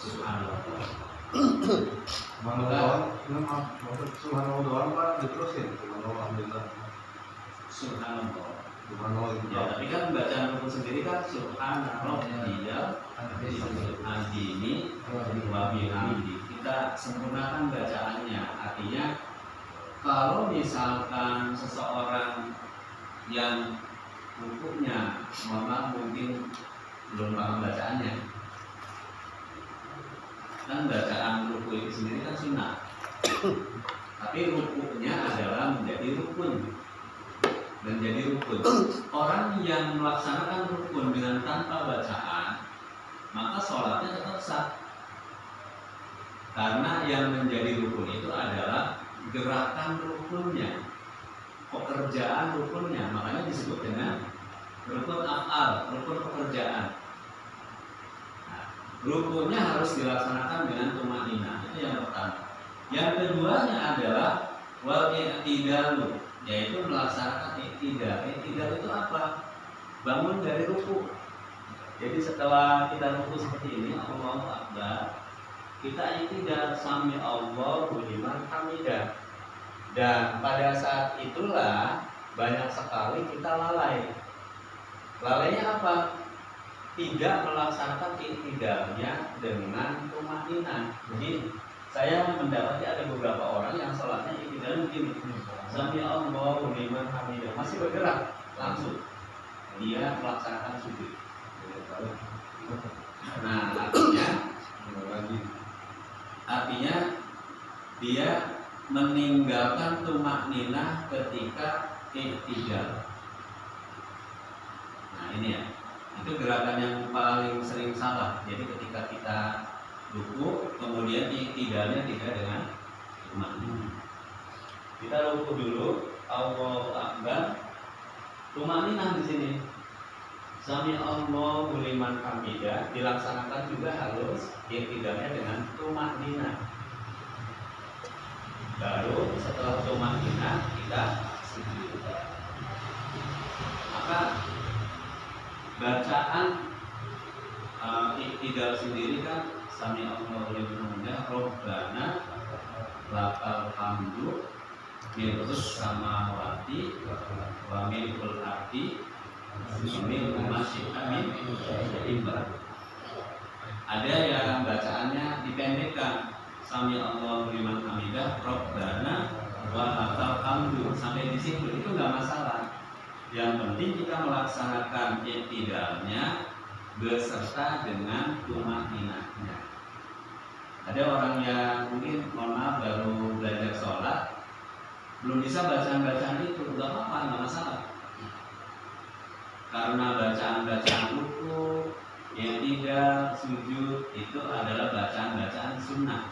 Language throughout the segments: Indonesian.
Subhanallah. Subhanallah doang Pak, diterusin Subhanallah alhamdulillah. Subhanallah. Subhanallah itu. Ya, tapi kan bacaan rukun sendiri kan Subhanallah dia azimi wa bihamdi. Kita sempurnakan bacaannya. Artinya kalau misalkan seseorang yang rukuknya mungkin belum paham bacaannya, kan bacaan ruku itu sendiri kan sunnah, tapi rukuknya adalah menjadi rukun. Menjadi rukun. Orang yang melaksanakan rukun dengan tanpa bacaan, maka sholatnya tetap sah. Karena yang menjadi rukun itu adalah gerakan rukunnya, pekerjaan rukunnya. Makanya disebut dengan rukun af'al, rukun pekerjaan. Nah, rukunnya harus dilaksanakan dengan tumanina. Itu yang pertama. Yang keduanya adalah wal i'tidalu, yaitu melaksanakan i'tidal. I'tidal itu apa? Bangun dari ruku. Jadi setelah kita ruku seperti ini, Allahu Akbar, kita i'tidal, sami Allahu liman hamidah. Dan pada saat itulah banyak sekali kita lalai. Lalainya apa? Tidak melaksanakan i'tidalnya dengan tumanina. Jadi saya mendapati ada beberapa orang yang sholatnya i'tidal begini, sami Allahu liman hamidah, masih bergerak langsung dia melaksanakan sujud. Nah, artinya dia meninggalkan tumanina ketika i'tidal. Nah ini ya, itu gerakan yang paling sering salah. Jadi ketika kita ruku, kemudian i'tidalnya tidak dengan tumanina. Kita ruku dulu, Allahu Akbar, tumanina di sini. Sami Allahu liman hamidah, dilaksanakan juga harus i'tidalnya dengan tumanina. Baru setelah tumanina kita sujud. Maka bacaan i'tidal sendiri kan sami Allahu liman hamidah, Rabbana lakal hamdu milkus samawati wa milkul ardi wa milku masyi'a min ibadah. Ada yang bacaannya dipendekkan, sami Allahu liman hamidah, Rabbana wa lakal hamdu, sampai di situ itu nggak masalah. Yang penting kita melaksanakan i'tidalnya beserta dengan tumanina. Ada orang yang mungkin mohon maaf baru belajar sholat, belum bisa bacaan-bacaan itu, nggak apa-apa, nggak masalah. Karena bacaan-bacaan ruku, i'tidal, sujud itu adalah bacaan-bacaan sunnah.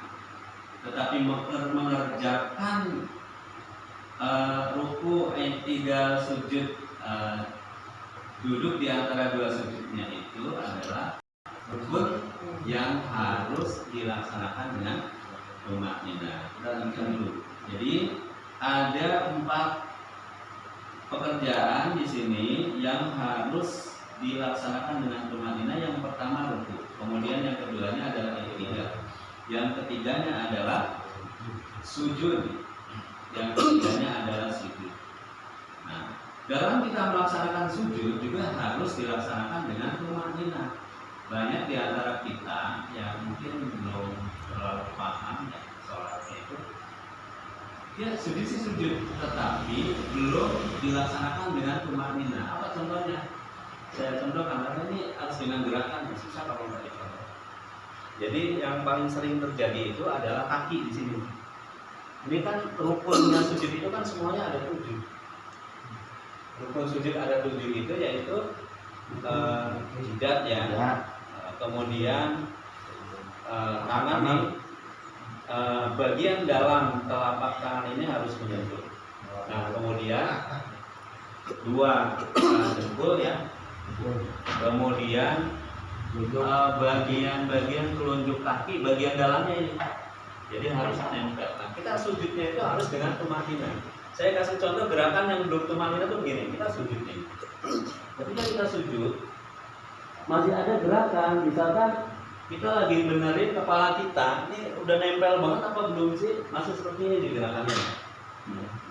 Tetapi mengerjakan ruku, i'tidal, sujud, duduk di antara dua sujudnya itu adalah rukun yang harus dilaksanakan dengan tumanina. Kita lanjutkan dulu. Jadi ada 4 pekerjaan di sini yang harus dilaksanakan dengan tumanina. Yang pertama ruku, kemudian yang keduanya adalah i'tidal, yang ketiganya adalah sujud, yang ketiganya adalah sujud. Nah, dalam kita melaksanakan sujud juga harus dilaksanakan dengan tumanina. Banyak di antara kita yang mungkin belum terlalu paham ya sholatnya itu, ya sujud sih sujud, tetapi belum dilaksanakan dengan tumanina. Apa contohnya? Saya contohkan, karena ini harus dengan gerakan, susah kalau nggak dicontoh. Jadi yang paling sering terjadi itu adalah kaki di sini. Ini kan rukunnya sujud itu kan semuanya ada 7. Rukun sujud ada 7 itu yaitu jidat ya, kemudian tangan nih, bagian dalam telapak tangan ini harus menyentuh. Nah kemudian 2 jempol ya, kemudian bagian telunjuk kaki bagian dalamnya ini, jadi harus nempel. Nah kita sujudnya itu harus dengan tumanina. Saya kasih contoh gerakan yang belum tumanina tuh begini, kita sujud nih. Ketika kita sujud masih ada gerakan, misalkan kita lagi benerin kepala kita, ini udah nempel banget apa belum sih? Masih seperti ini di gerakannya.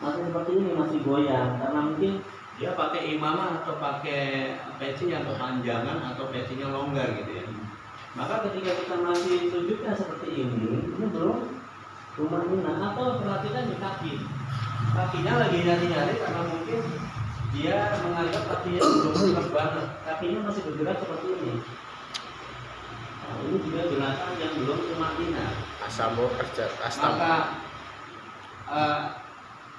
Masih seperti ini, masih goyang karena mungkin Dia pakai imamah atau pakai peci yang kepanjangan atau pecinya longgar gitu ya. maka ketika kita masih sujudnya seperti ini belum tumanina. Atau perhatikan di kaki, Kakinya lagi nyari-nyari karena mungkin dia menganggap kakinya belum kuat banget. kakinya masih bergerak seperti ini. Nah, ini juga gerakan yang belum tumanina. Asamu kerja astam. Maka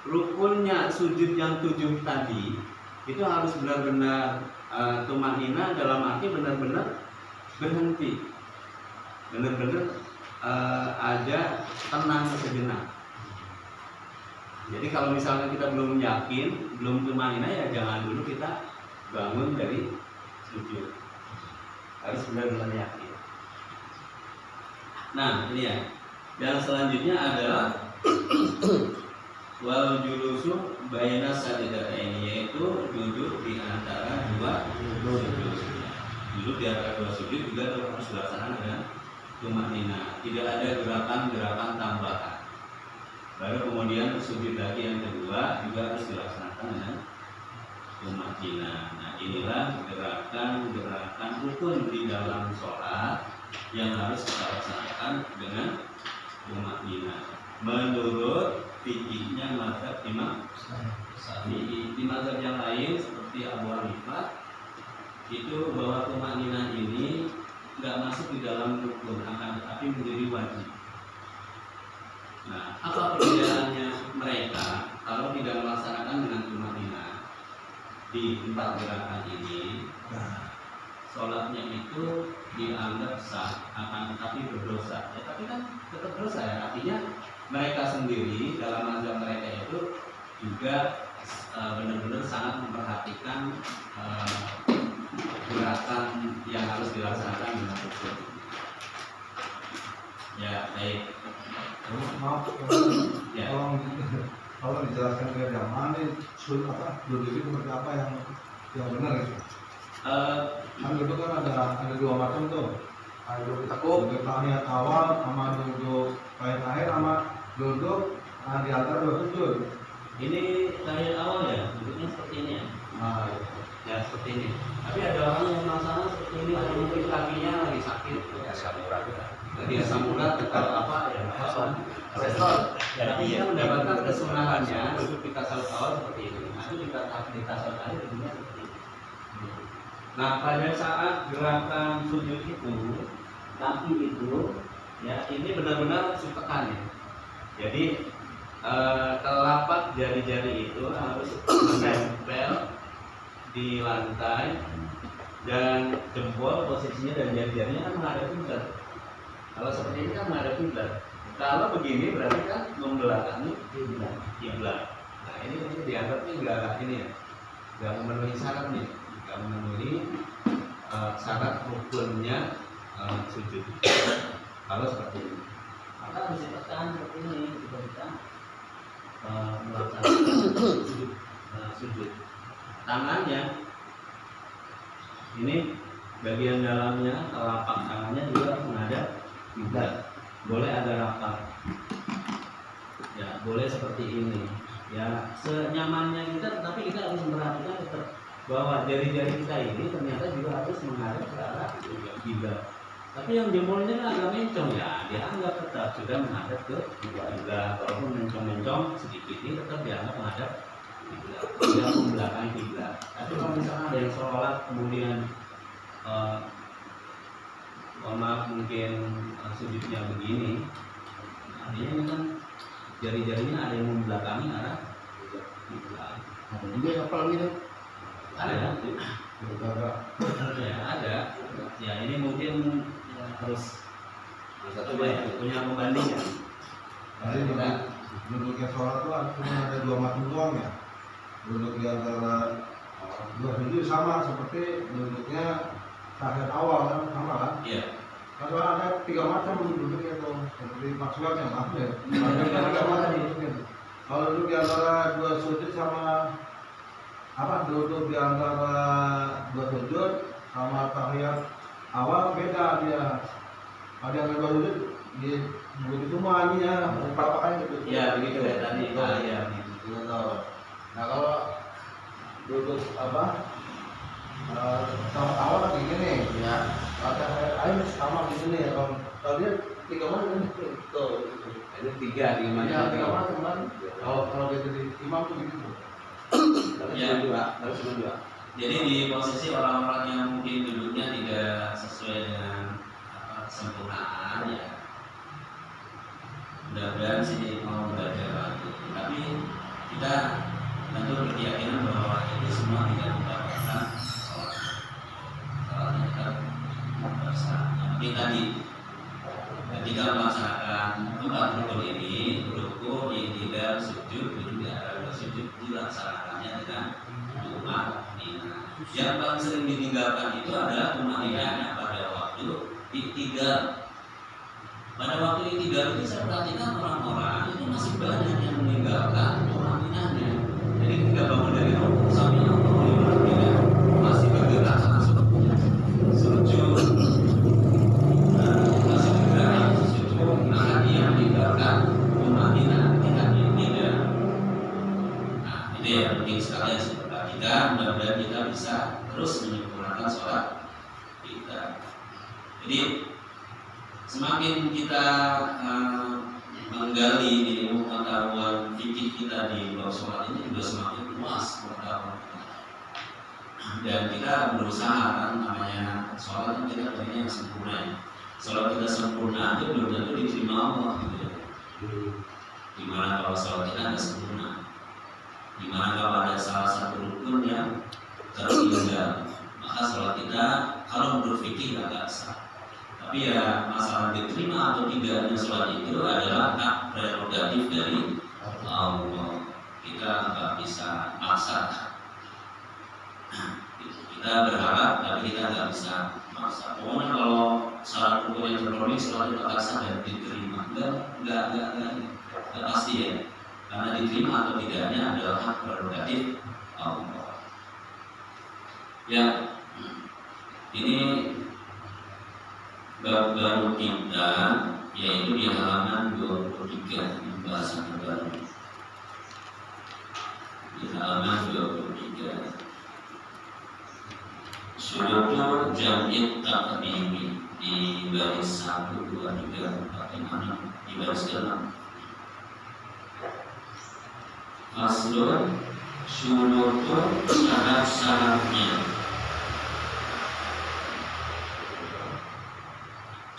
rukunnya sujud yang 7 tadi itu harus benar-benar tumanina, dalam arti benar-benar berhenti, benar-benar ada tenang sejenak. Jadi kalau misalnya kita belum yakin, belum tumanina, ya jangan dulu kita bangun dari sujud. Harus benar-benar yakin. Nah ini ya. Yang selanjutnya adalah wal julusu baina sajdatain, yaitu duduk di antara dua sujud. Duduk di antara dua sujud juga harus dilaksanakan dengan tumanina. Tidak ada gerakan-gerakan tambahan. Baru kemudian sujud lagi yang kedua juga harus dilaksanakan dengan tumanina. Nah inilah gerakan-gerakan rukun di dalam sholat yang harus kita laksanakan dengan tumanina. Menurut fikihnya mazhab Imam Syafi'i. Di mazhab yang lain seperti Abu Hanifah itu bahwa tumanina ini nggak masuk di dalam rukun, akan tetapi menjadi wajib. Nah, apa perbedaannya mereka kalau tidak melaksanakan dengan tumanina di 4 gerakan ini? Sholatnya itu dianggap sah, akan tetapi berdosa. Ya, tapi kan tetap dosa ya. Artinya mereka sendiri dalam mazhab mereka itu juga benar-benar sangat memperhatikan gerakan yang harus dilaksanakan dengan rukun. Ya baik. Maaf, Ya. tolong dijelaskan ke jamaah nih duduk itu seperti apa yang benar gitu. Kan duduk kan ada 2 macam tuh. Ada duduk tahiyat awal sama duduk tahiyat akhir sama duduk di antara 2 sujud. Ini tahiyat awal ya, duduknya seperti ini ya. Nah, Ya seperti ini. Tapi ada orang yang melaksanakan seperti ini, Kalau mungkin kakinya lagi sakit, Samurat. lagi asam urat atau apa ya, kolesterol. Tapi dia mendapatkan kesunahannya duduk di tasawuf awal seperti ini. Nah, itu di tasawuf akhir duduknya seperti ini. Nah, pada saat gerakan sujud itu, kaki itu, ya ini benar-benar harus ditekan ya. Jadi telapak jari-jari itu harus menempel di lantai, dan jempol posisinya dan jari-jarinya kan menghadap kiblat. Kalau seperti ini kan menghadap kiblat. Kalau begini berarti kan membelakangi kiblat. Nah ini dianggapnya nggak ini ya, nggak memenuhi syarat nih, nggak memenuhi syarat rukunnya sujud. Kalau seperti ini, maka harus ditekan seperti ini ketika kita melaksanakan sujud. Tangannya ini bagian dalamnya, telapak tangannya juga harus menghadap kiblat. Boleh ada rapat, ya boleh seperti ini, ya senyamannya kita. Tetapi kita harus memperhatikan tetap bahwa jari-jari kita ini ternyata juga harus menghadap ke arah kiblat. Tapi yang jempolnya agak mencong, ya dianggap tetap sudah menghadap ke kiblat. Walaupun mencong-mencong sedikit, ini tetap dianggap menghadap kiblat, tidak membelakangi kiblat. Tapi kalau misalnya ada yang sholat kemudian maaf mungkin sujudnya begini, artinya ini kan jari-jarinya ada yang membelakangi arah kiblat. Ada juga kapal gitu. Ada, Bergerak. ya ada. Ya ini mungkin harus coba ya punya pembandingan. Jadi duduknya sholat tuh cuma ada 2 macam doang ya. Duduk di antara 2 sujud sama seperti duduknya tahiyat awal kan, sama kan? Iya. Kalau ada 3 macam duduknya tuh, seperti maksudnya maaf ya. Ada 3 macam duduknya. Kalau duduk di antara 2 sujud sama duduk di antara 2 sujud sama tahiyat awal beda dia. Ada yang lebar dulu di begitu mania berapa kali gitu. Ya begitu ya tadi. Ah, ya begitu. Gitu. Nah kalau duduk apa sama awal kan gini ya, ada air sama gini ya, kalau dia 3 menit kan tuh. Itu 3 di mana? Ya 3 menit teman. Kalau dia jadi imam tuh gitu. Ya. Harus dua. Jadi di posisi orang-orang yang mungkin duduknya tidak sesuai dengan kesempurnaan ya, mudah-mudahan sih mau belajar lagi. Tapi kita tentu berkeyakinan bahwa itu semua tidak membatalkan sholat. Sholatnya tetap bersah. Yang penting tadi ketika melaksanakan 4 rukun ini, ruku, i'tidal, sujud, juga sujud dilaksanakannya dengan tumanina. Yang paling sering ditinggalkan itu adalah tumaninanya pada waktu i'tidal. Pada waktu i'tidal itu saya perhatikan orang-orang itu masih banyak yang meninggalkan tumaninanya. Jadi ketika bangun dari rukuk sampai tidak masih bergerak langsung sujud, masih bergerak sujud, maka dia meninggalkan tumaninah tidak i'tidal. Nah ini yang penting sekali yang saya perhatikan. Mudah-mudahan kita bisa terus menyempurnakan sholat kita. Jadi semakin kita menggali ilmu pengetahuan fikih kita di bab sholat ini juga semakin luas pengetahuan kita. Dan kita berusaha kan, namanya sholat yang kita pengennya yang sempurna ya. Sholat kita sempurna itu belum tentu diterima Allah gitu ya. Gimana kalau sholat kita tidak sempurna? Gimana kalau ada salah satu rukun yang tertinggal? Maka sholat kita kalau menurut fikih tidak sah. Tapi ya masalah diterima atau tidaknya sholat itu adalah hak prerogatif dari Allah. Kita nggak bisa maksa. Kita berharap tapi kita nggak bisa maksa. Pokoknya kalau syarat rukun yang terpenuhi sholat itu akan sah dan diterima. Nggak pasti ya. Karena diterima atau tidaknya adalah hak prerogatif Allah. Ya, ini bab baru kita, yaitu di halaman 23 pembahasan baru. Di halaman 23 Syurutul jam'it taqdimi di baris 1, 2, 3, 4, 5, di baris ke-6. Faslun syurutul syarat-syaratnya.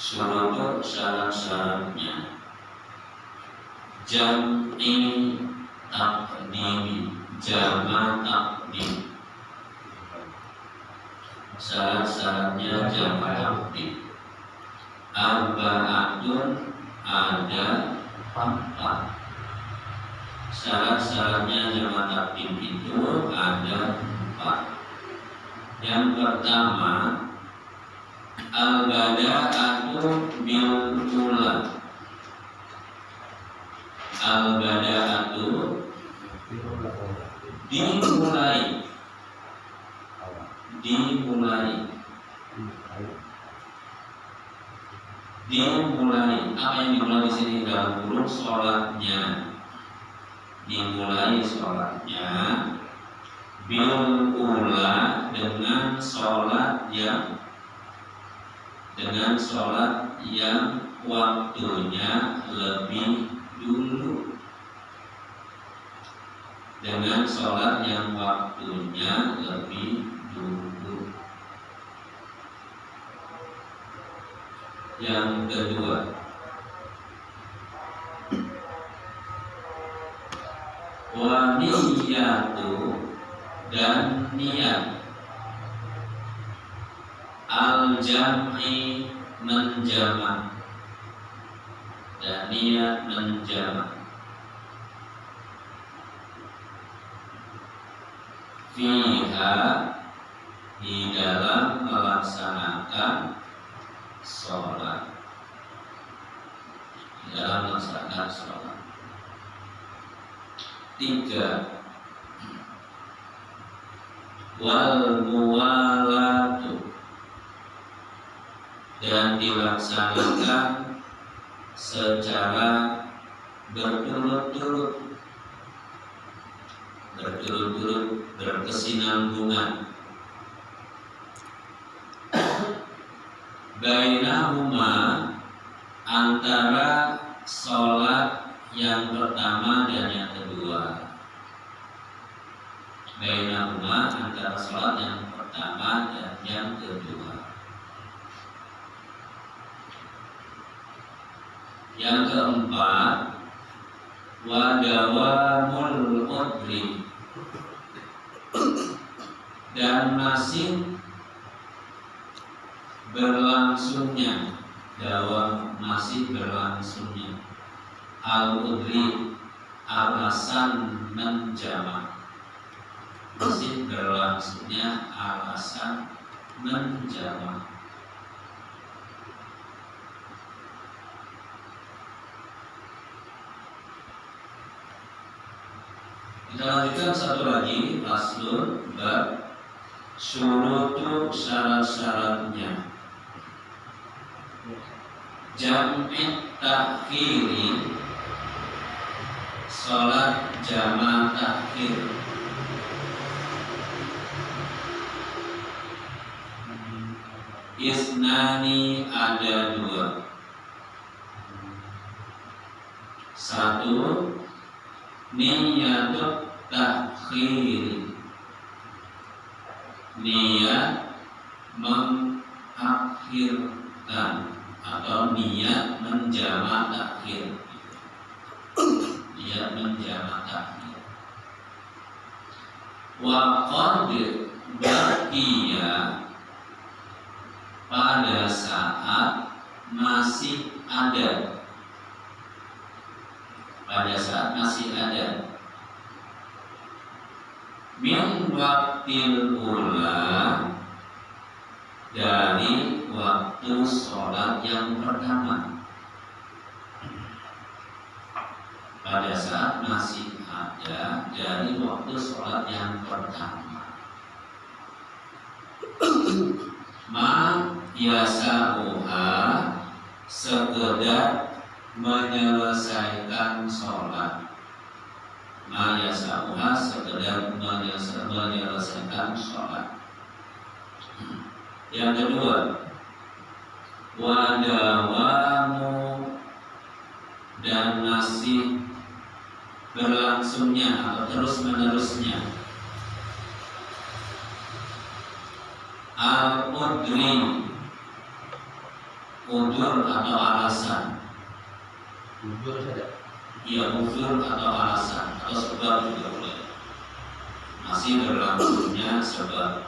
Syurutul syarat-syaratnya. Jam'i taqdimi, jama' taqdim. Syarat-syaratnya jama' taqdim. Arba'atun, ada 4. Syarat-syaratnya jama' taqdim itu ada 4. Yang pertama, al-bada'atu bil-ula. Al-bada'atu dimulai. Apa yang dimulai di sini dalam kurung sholatnya. Dimulai sholatnya bil-ula, dengan sholat yang waktunya lebih dulu. Dengan sholat yang waktunya lebih dulu. Yang kedua, wa niyatu, dan niat. Al-jam'i, menjamak, dan niat menjamak. Fiha, di dalam melaksanakan sholat. Di dalam melaksanakan sholat. 3. Wal muwalatu, dan dilaksanakan secara berturut-turut berkesinambungan. Bainahuma, antara sholat yang pertama dan yang kedua. Bainahuma, antara sholat yang pertama dan yang kedua. Yang keempat, wadawamul udri, dan masih berlangsungnya, masih berlangsungnya al-udri, alasan menjamak, masih berlangsungnya alasan menjamak. Kita lanjutkan satu lagi, faslun bab syurutu, syarat-syaratnya. Jam'i takhiri, sholat jama' takhir. Isnani, ada dua. Satu, niyatut takhiri, niat mengakhirkan atau niat menjamak takhir. Niat menjamak takhir. Wa qad baqiya, pada saat masih ada, pada saat masih ada, min waktil ula, dari waktu sholat yang pertama. Pada saat masih ada dari waktu sholat yang pertama. Ma yasa'uha, sekedar menyelesaikan sholat. Ma yasa'uha, sekedar menyelesaikan sholat. Yang kedua, wadawamu, dan masih berlangsungnya atau terus menerusnya al-udri, udur atau alasan. Jujur saja. Iya, udur atau alasan atau sebab juga boleh. Masih berlangsungnya sebab.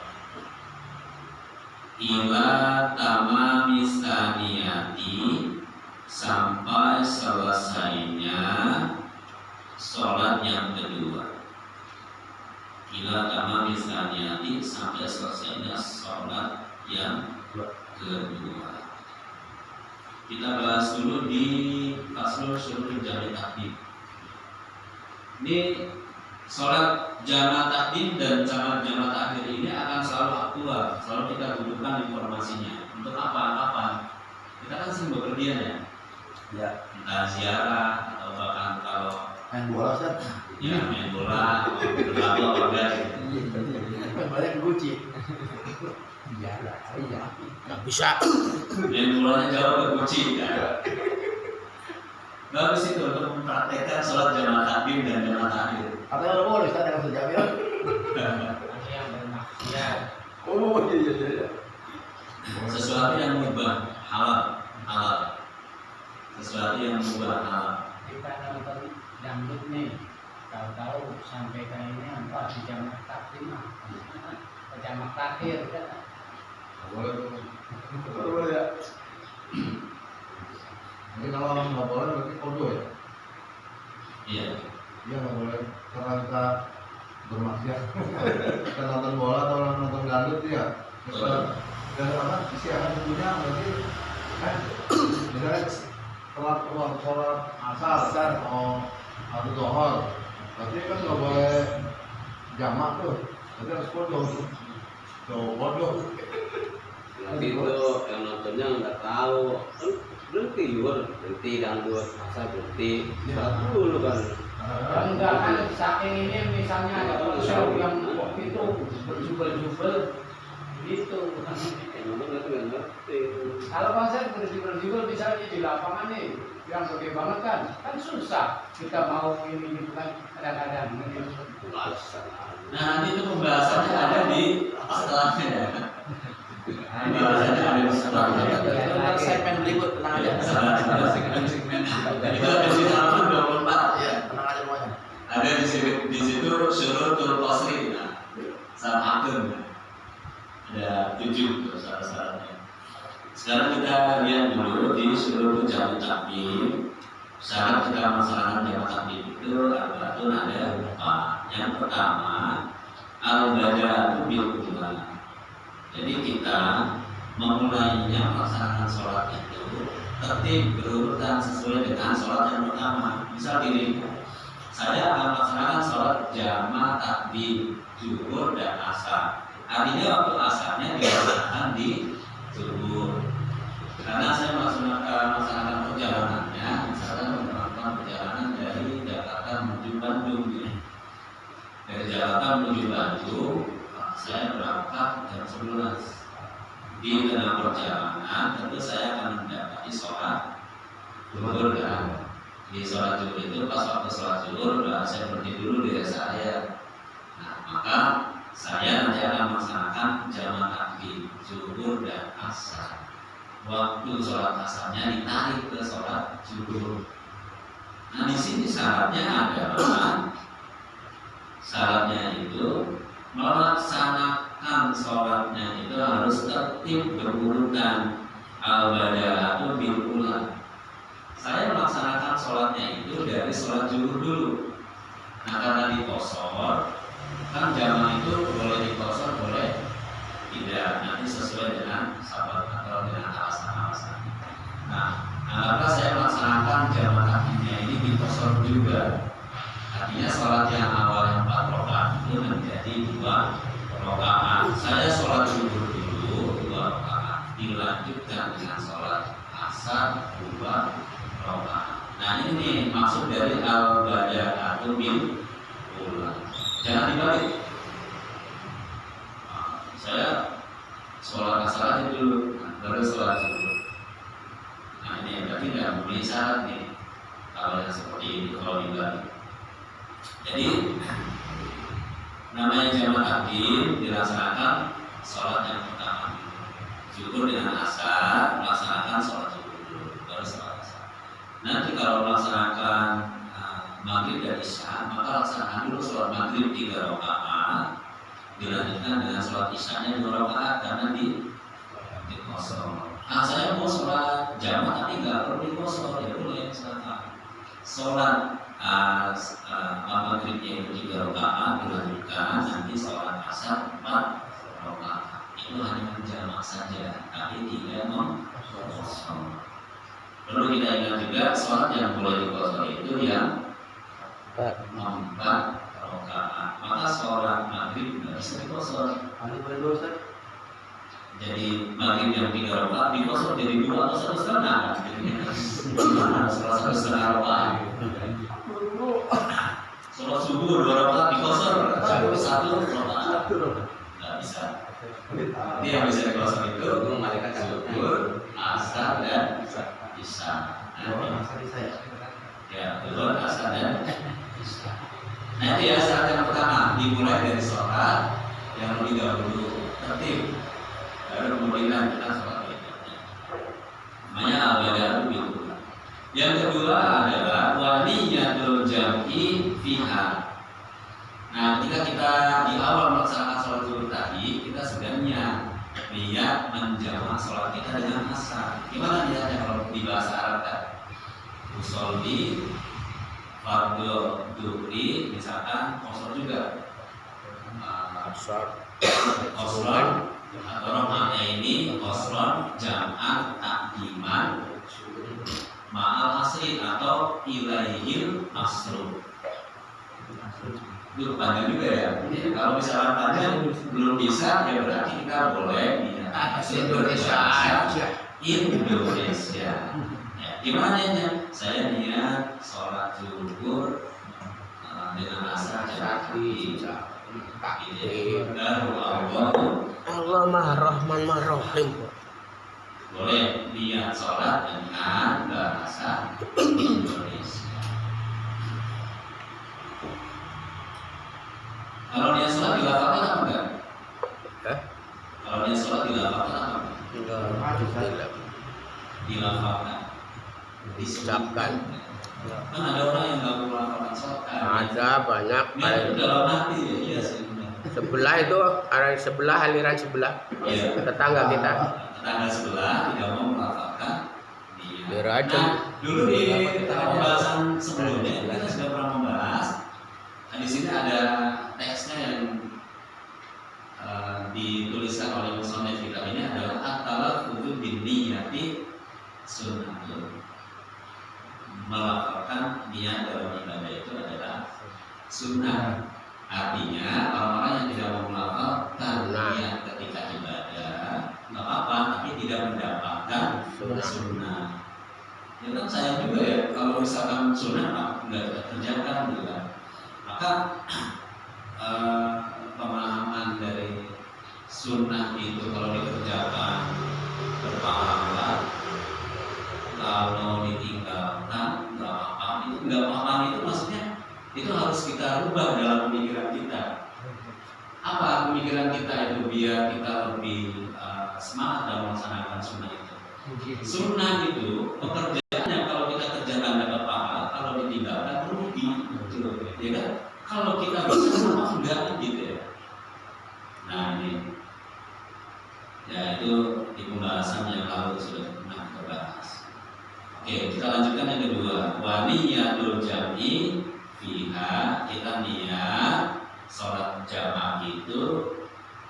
Ila tamami saniyati, sampai selesainya sholat yang kedua. Ila tamami saniyati, sampai selesainya sholat yang kedua. Kita bahas dulu di faslun syurutul jami' takdim. Ini sholat jama' takdim dan jama' takhir ini akan selalu aktual, selalu kita butuhkan informasinya. Untuk apa? Kita kan sering bepergian ya. Ya. Entah ziarah atau bahkan kalau Main bola kan? ya main bola atau berlalu apa enggak gitu. Iya. Banyak kunci. Iya. Nggak bisa. Main bolanya jauh ke kunci kan. Bagus itu untuk mempraktekkan sholat jama' takdim dan jama' takhir. Apa yang boleh Ustaz dengan sejamil? Masih yang bermaksiat. Oh iya. Sesuatu yang mubah halal. Sesuatu yang mubah halal. Kita nonton dangdut nih, tahu-tahu sampai ke ini apa di jamak takdim, jamak takhir kan? Boleh ya. Jadi kalau nggak boleh berarti kodo ya? Iya. Iya nggak boleh karena kita bermaksiat. Kita nonton bola atau nonton dangdut ya. Dan apa isian tentunya berarti kan misalnya sholat asar atau zuhur, berarti kan nggak boleh jamak tuh, berarti harus kodo. Kodo. Nanti itu yang nontonnya nggak tahu, kan berhenti dangdut, masa berhenti, saat dulu kan. Enggak kan saking ini misalnya ada show yang waktu itu berjubel-jubel gitu. Memang nggak ngerti. Kalau konser berjubel-jubel misalnya di lapangan nih yang gede banget kan susah kita mau ini gitu kan kadang-kadang. Nah nanti itu pembahasannya ada di setelahnya ya. Pembahasannya ada di setelahnya. Ntar segmen berikut tenang aja. Segmen. Itu ada di halaman 24 ya. Tenang aja semuanya. Ada di situ syurutul qasri. Nah, syarat akun. Ada 7 tuh syarat-syaratnya. Sekarang kita lihat dulu di syurutul jamu takdim. Syarat kita melaksanakan jamu takdim itu ada 4. Yang pertama al-bada'atu bil ula. Jadi kita memulainya melaksanakan sholat itu tertib berurutan sesuai dengan sholat yang pertama. Misal gini, saya akan melaksanakan sholat jamaah takdim zuhur dan asar. Artinya waktu asarnya dilaksanakan di zuhur. Karena saya melaksanakan perjalanannya, misalkan melakukan perjalanan dari Jakarta menuju Bandung. Dari Jakarta menuju Bandung, saya berangkat jam 11. Di tengah perjalanan, tentu saya akan mendapati sholat zuhur kan. Di sholat zuhur itu pas waktu sholat zuhur, saya berhenti dulu di rest area. Nah, maka saya nanti akan melaksanakan jamaah takdim zuhur dan asar. Waktu sholat asarnya ditarik ke sholat zuhur. Nah di sini syaratnya adalah itu melaksanakan sholatnya itu harus tertib berurutan al-bada'atu bil ula. Saya melaksanakan sholatnya itu dari sholat zuhur dulu. Nah karena dikosor, kan jamaah itu boleh dikosor boleh tidak, nanti sesuai dengan sahabat atau dengan alasan-alasan. Nah, maka saya melaksanakan jamaah takdimnya ini dikosor juga. Artinya sholat yang awalnya 4 rakaat itu menjadi 2 rakaat. Saya sholat zuhur dulu 2 rakaat, dilanjutkan dengan sholat asar 2 rakaat. Nah ini maksud dari al-bada'atu bil ula. Jangan dibalik. Saya sholat asar aja dulu, baru sholat zuhur. Nah ini berarti tidak memenuhi syarat nih kalau yang seperti ini kalau dibalik. Jadi namanya jamaah takdim dilaksanakan sholat yang pertama zuhur dengan asar, melaksanakan sholat zuhur dulu, baru sholat asar. Nanti kalau melaksanakan maghrib dan isya, maka laksanakan dulu sholat maghrib 3 rakaat, dilanjutkan dengan sholat isyanya 2 rakaat karena di kosor. Nah saya mau sholat jamaah tapi nggak perlu di kosor, ya boleh silakan. Sholat maghribnya itu 3 rakaat, dilanjutkan nanti sholat asar 4 rakaat. Itu hanya menjamak saja, tapi tidak mengkosor. Perlu kita ingat juga sholat yang boleh dikosor itu yang 4 rakaat. Maka sholat maghrib nggak bisa dikosor. Jadi maghrib yang 3 rakaat dikosor jadi 2 atau 1,5. Gimana? Sholat 1,5 rakaat. Sholat subuh 2 rakaat dikosor 1 rakaat. Nggak bisa. Jadi yang bisa dikosor itu zuhur, asar dan isya. Ya, zuhur, asar dan isya. Nah itu ya syarat yang pertama, dimulai dari sholat yang lebih dahulu tertib, baru kemudian kita sholat berikutnya. Namanya al-bada'atu bil ula. Yang kedua adalah waniyatul jam'i fiha. Nah ketika kita di awal melaksanakan sholat zuhur tadi, kita sebenarnya niat menjamak sholat kita dengan asar. Gimana niatnya kalau di bahasa Arab kan? Usolli fardhu dhuhri, misalkan kosor juga kosron atau rohnya ini kosron jam'an takdiman ma'al asri atau ilaihil asru. Itu panjang juga ya. Kalau misalkan panjang belum bisa, ya berarti kita boleh Indonesia aja. Indonesia. Ya, gimana ya? Saya niat sholat zuhur dengan rasa jati. Allah Maha Rahman Maha Rahim. Boleh niat sholat dengan bahasa Indonesia. Kalau niat sholat dilafalkan apa enggak? Kalau niat sholat dilafalkan apa enggak? Dilafalkan, Diucapkan. Kan ada orang yang nggak mau melafalkan sholat. Ada banyak. Niat dalam hati ya, iya sih. Sebelah itu orang sebelah, aliran sebelah, Iya. tetangga kita. Tetangga sebelah tidak mau melafalkan niat. Biar aja. Nah, dulu di pembahasan sebelumnya kita sudah pernah membahas. Nah, di sini ada teksnya yang dituliskan oleh musannif kita ini adalah at-talaffuz bin niyati sunnatun. Melafalkan niat dalam ibadah itu adalah sunnah. Artinya orang-orang yang tidak mau melafalkan niat ketika ibadah nggak apa-apa, tapi tidak mendapatkan sunnah. Ya kan sayang juga ya kalau misalkan sunnah nggak kita kerjakan gitu kan. Maka pemahaman dari sunnah itu kalau dikerjakan berpahala, kalau ditinggalkan nggak apa-apa. Itu nggak apa-apa itu maksudnya itu harus kita rubah dalam pemikiran kita. Apa pemikiran kita itu biar kita lebih semangat dalam melaksanakan sunnah itu. Sunnah itu pekerjaannya kalau kita kerjakan dapat pahala, kalau ditinggalkan rugi, ya kan? Kalau kita bisa sama enggak gitu ya. Nah ini, ya itu di pembahasan yang lalu sudah pernah kita bahas. Oke, kita lanjutkan yang kedua. Wa niyatul jam'i fiha, kita niat sholat jamaah itu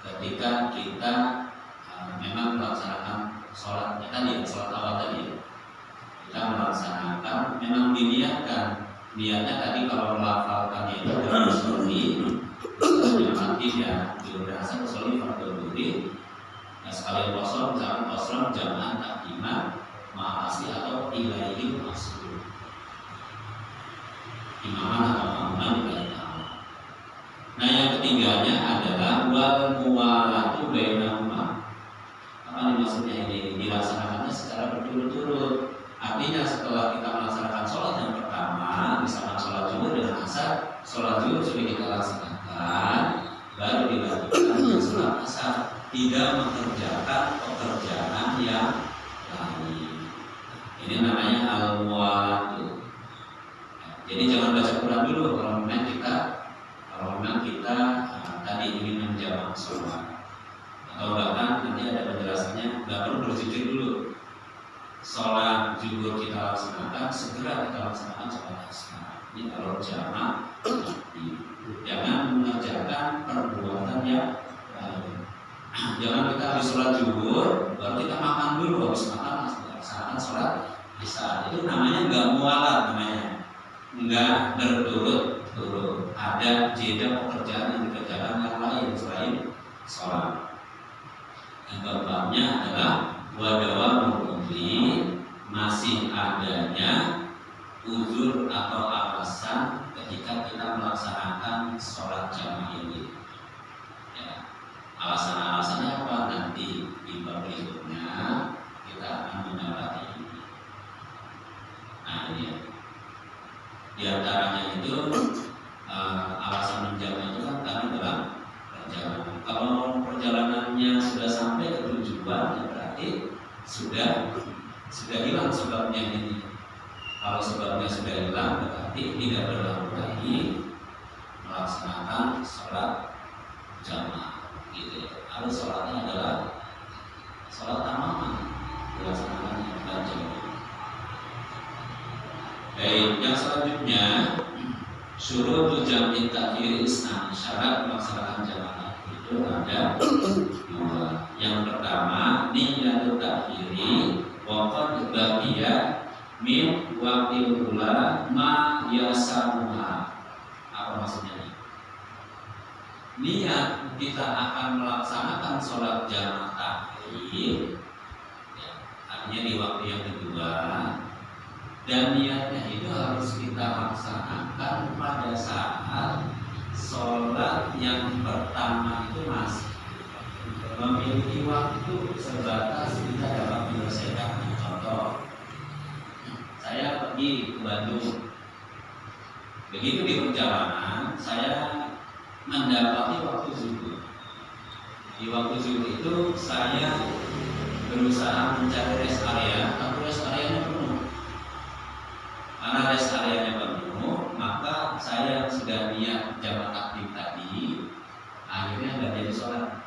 ketika kita memang melaksanakan sholatnya tadi, sholat awal tadi kita melaksanakan, memang diniatkan. Niatnya tadi kalau melafalkannya itu adalah usholi, yang tidak dirasa usholi fardhu dhuhri. Nah, sekalian kosong, misalkan kosong jamaah takdimah ma'asi atau ilaihi masuk imaman atau ma'aman ilaihi. Nah yang ketiganya adalah wal muwalatu bainahuma. Apa maksudnya ini? Dilaksanakannya secara berturut-turut. Artinya setelah kita melaksanakan sholat yang pertama, misalkan sholat zuhur dan asar, sholat zuhur sudah kita laksanakan, baru dilanjutkan sholat asar, tidak mengerjakan pekerjaan yang lain. Ini namanya al-muwalatu. Jadi jangan baca Quran dulu kalau memang kita tadi ingin menjamak sholat, atau bahkan nanti ada penjelasannya nggak perlu berzikir dulu. Sholat zuhur kita laksanakan, segera kita laksanakan sholat asar. Ini kalau jamak, jangan mengerjakan perbuatan yang lain. Jangan kita habis sholat zuhur baru kita makan dulu, habis makan laksanakan sholat isya. Itu namanya nggak mualat, namanya nggak berturut-turut. Ada jeda pekerjaan yang dikerjakan yang lain selain sholat. Yang keempatnya adalah wadawa mukli, masih adanya uzur atau alasan ketika kita melaksanakan sholat jamaah ini. Ya, alasan-alasannya apa? Nanti di bab berikutnya kita akan mendapati ini. Nah ini ya. Di antaranya itu alasan menjamak itu kan karena dalam perjalanan. Kalau perjalanannya sudah sampai ke tujuan, ya berarti sudah hilang sebabnya ini. Kalau sebabnya sudah hilang, berarti tidak perlu lagi melaksanakan sholat jamaah. Gitu ya. Lalu sholatnya adalah sholat tamaman, dilaksanakan yang jamaah. Baik, yang selanjutnya syurutul jam'i ta'khir isnan, syarat melaksanakan jamaah itu ada dua. Yang pertama niyatul ta'khiri wa qad baqiya min waqtil ula ma yasamuha. Apa maksudnya ini? Niat kita akan melaksanakan sholat jamaah ta'khir maghrib, ya, artinya di waktu yang kedua, dan niatnya itu harus kita laksanakan pada saat sholat yang pertama itu masih memiliki waktu sebatas kita dapat menyelesaikan. Contoh, saya pergi ke Bandung, begitu di perjalanan saya mendapati waktu zuhur. Di waktu zuhur itu saya berusaha mencari rest area, tapi rest areanya penuh. Karena rest areanya penuh, maka saya yang sudah niat jamak takdim tadi akhirnya nggak jadi sholat.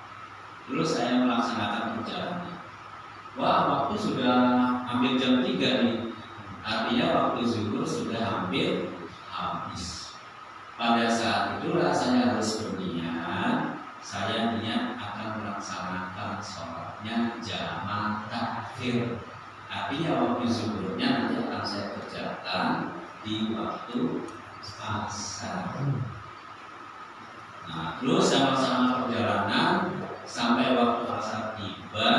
Terus saya melaksanakan perjalanan. Wah, waktu sudah hampir jam 3 nih. Artinya waktu zuhur sudah hampir habis. Pada saat itulah saya harus berniat, saya niat akan melaksanakan sholatnya jamak takhir. Artinya waktu zuhurnya nanti akan saya kerjakan di waktu asar. Nah, terus saya melaksanakan perjalanan sampai waktu asar tiba.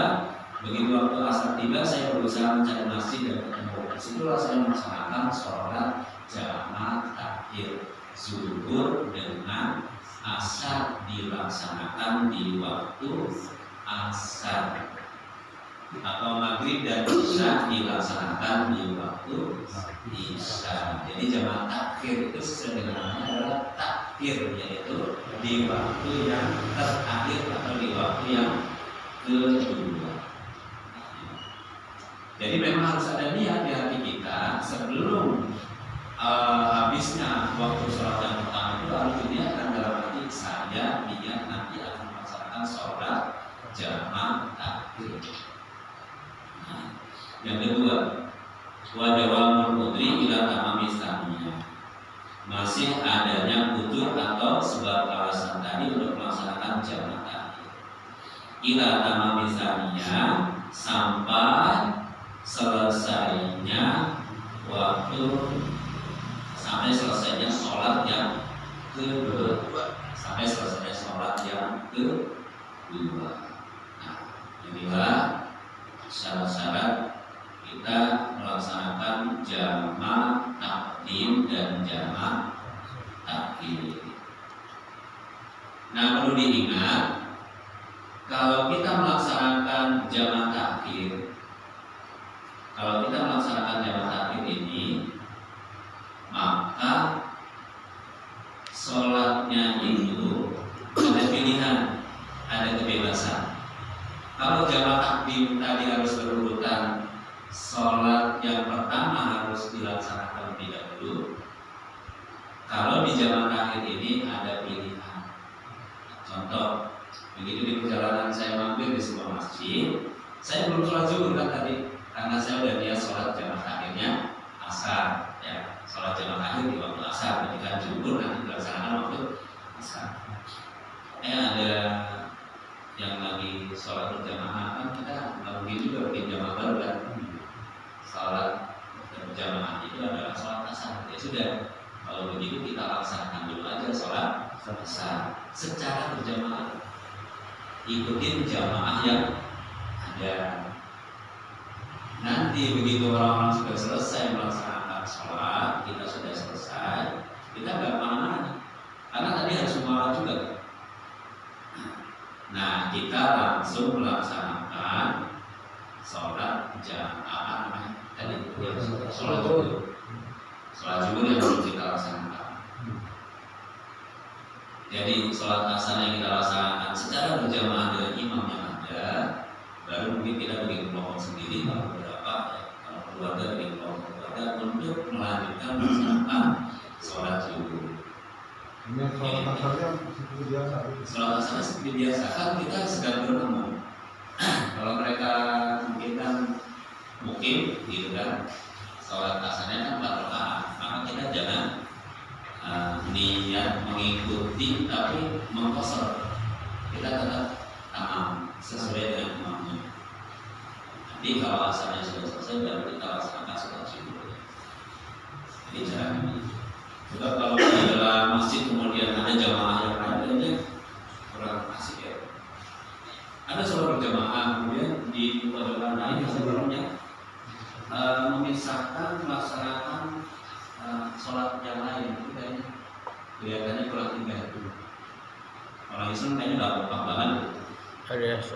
Begitu waktu asar tiba, saya berusaha mencari masjid dan ketemu. Disitulah saya melaksanakan sholat jamak takhir. Zuhur dengan asar dilaksanakan di waktu asar, atau maghrib dan isya dilaksanakan di waktu isya. Jadi jamak takhir itu sesuai dengan namanya adalah takhir, yaitu di waktu yang terakhir atau di waktu yang kedua. Jadi memang harus ada niat di hati kita sebelum habisnya waktu sholat yang pertama itu harus diniatkan dalam hati saya niat nanti akan melaksanakan sholat jamak takhir. Nah, yang kedua, wajawamul putri ila tamami saniyah, masih adanya udzur atau sebab alasan tadi untuk melaksanakan jamak takhir ila tamami saniyah, sampai selesainya waktu, sampai selesainya sholat yang kedua, sampai selesainya sholat yang kedua. Nah, inilah syarat-syarat kita melaksanakan jamak takdim dan jamak takhir. Nah, perlu diingat, kalau kita melaksanakan jamak takhir, ini, maka sholatnya itu ada pilihan, ada kebebasan. Kalau jamak takdim tadi harus berurutan, sholat yang pertama harus dilaksanakan lebih dahulu. Kalau di jamak takhir ini ada pilihan. Contoh, begitu di perjalanan saya mampir di sebuah masjid, saya belum sholat zuhur kan tadi, karena saya udah niat sholat jamak takhirnya asar, ya, sholat jamak takhir di waktu asar. Ketika zuhur nanti dilaksanakan waktu asar. Ada yang lagi sholat berjamaah, kan kita nggak mungkin juga bikin jamaah baru kan. Sholat berjamaah itu adalah sholat asar. Ya sudah, kalau begitu kita laksanakan dulu aja sholat asar secara berjamaah. Ikutin jamaah yang ada. Nanti begitu orang-orang sudah selesai melaksanakan sholat, kita sudah selesai, kita nggak kemana-mana, karena tadi harus muara juga. Nah, kita langsung melaksanakan sholat jamaah tadi, sholat zuhur yang belum kita laksanakan. Jadi sholat asar yang kita laksanakan secara berjamaah dengan imam yang ada, baru mungkin kita bikin kelompok sendiri kalau beberapa, ya, kalau keluarga bikin kelompok keluarga untuk melanjutkan melaksanakan sholat zuhur. Ini sholat asarnya seperti biasa. Sholat asarnya seperti biasa, kan kita sedang bertemu. Kalau mereka mungkin kan gitu kan, sholat asarnya kan 4 rakaat, maka kita jangan niat mengikuti tapi mengkosor. Kita tetap tamam sesuai dengan imamnya. Nanti kalau asarnya sudah selesai, baru kita laksanakan sholat zuhur. Jadi cara ini. Sebab kalau di dalam masjid kemudian ada jamaah yang lainnya kurang asik ya. ada sholat berjamaah, kemudian di pojokan lain sebelumnya memisahkan melaksanakan sholat yang lain, itu kayaknya kelihatannya kurang indah itu. Orang Islam kayaknya nggak kompak banget.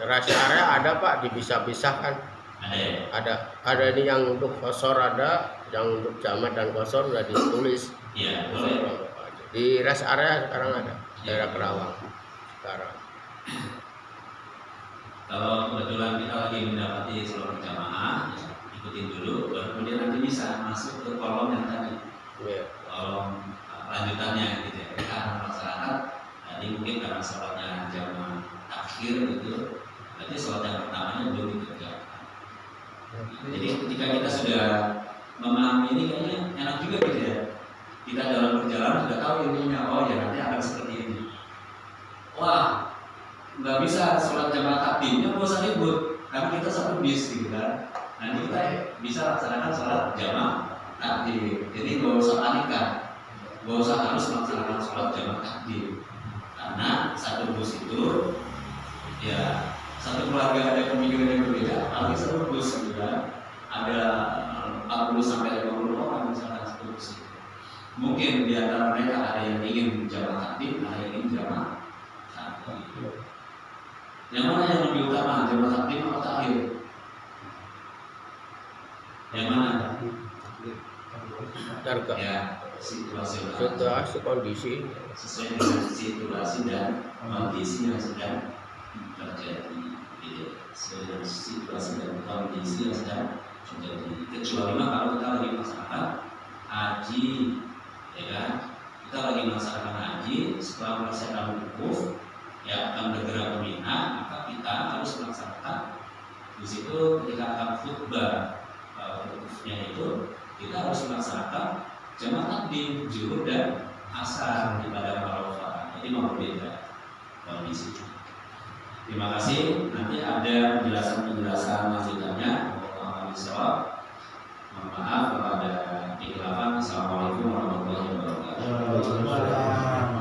Rest area ada Pak, dipisah-pisahkan. Ada ya? Ada ini yang untuk kosor ada, yang untuk jamat dan kosor udah ditulis. Iya, boleh. Di rest area sekarang ada, daerah Kerawang sekarang. Kalau kebetulan kita lagi mendapati sholat berjamaah, ya, ikutin dulu, baru kemudian nanti bisa masuk ke kolom yang tadi, kolom lanjutannya gitu ya. Kita akan melaksanakan tadi mungkin karena sholatnya jamaah akhir gitu, berarti sholat yang pertamanya belum dikerjakan. Jadi ketika kita sudah memahami ini kayaknya enak juga gitu ya. Kita dalam perjalanan sudah tahu ilmunya, oh ya nanti akan seperti ini. Wah, nggak bisa sholat jamaah takdim, nggak usah ribut, karena kita satu bis gitu kan. Nanti kita bisa laksanakan sholat jamaah takdim. Jadi nggak usah panikkan, nggak usah harus melaksanakan sholat jamaah takdim, karena satu bus itu ya satu keluarga ada pemikiran yang berbeda, apalagi satu bus gitu kan. Ada 40 sampai 50 orang misalkan satu bus. Mungkin di antara mereka ada yang ingin jamaah takdim, ada yang ingin jamaah takdim. Yang mana yang lebih utama, jamaah takdim atau takhir? Yang mana? Harga. Ya, Situasi kondisi. sesuai dengan situasi dan kondisi yang sedang terjadi. Sesuai dengan situasi dan kondisi yang sedang terjadi. Kecuali kalau kita lagi melaksanakan haji, ya kan? Kita lagi melaksanakan haji, setelah melaksanakan wukuf, ya akan bergerak ke Mina, maka kita harus melaksanakan di situ ketika akan khutbah wukufnya itu kita harus melaksanakan jamaah takdim zuhur dan asar di Padang Arafah. Jadi mau berbeda kondisi. Terima kasih. Nanti ada penjelasan lanjutannya. Mohon maaf kalau ada kekhilafan. Assalamualaikum warahmatullahi wabarakatuh.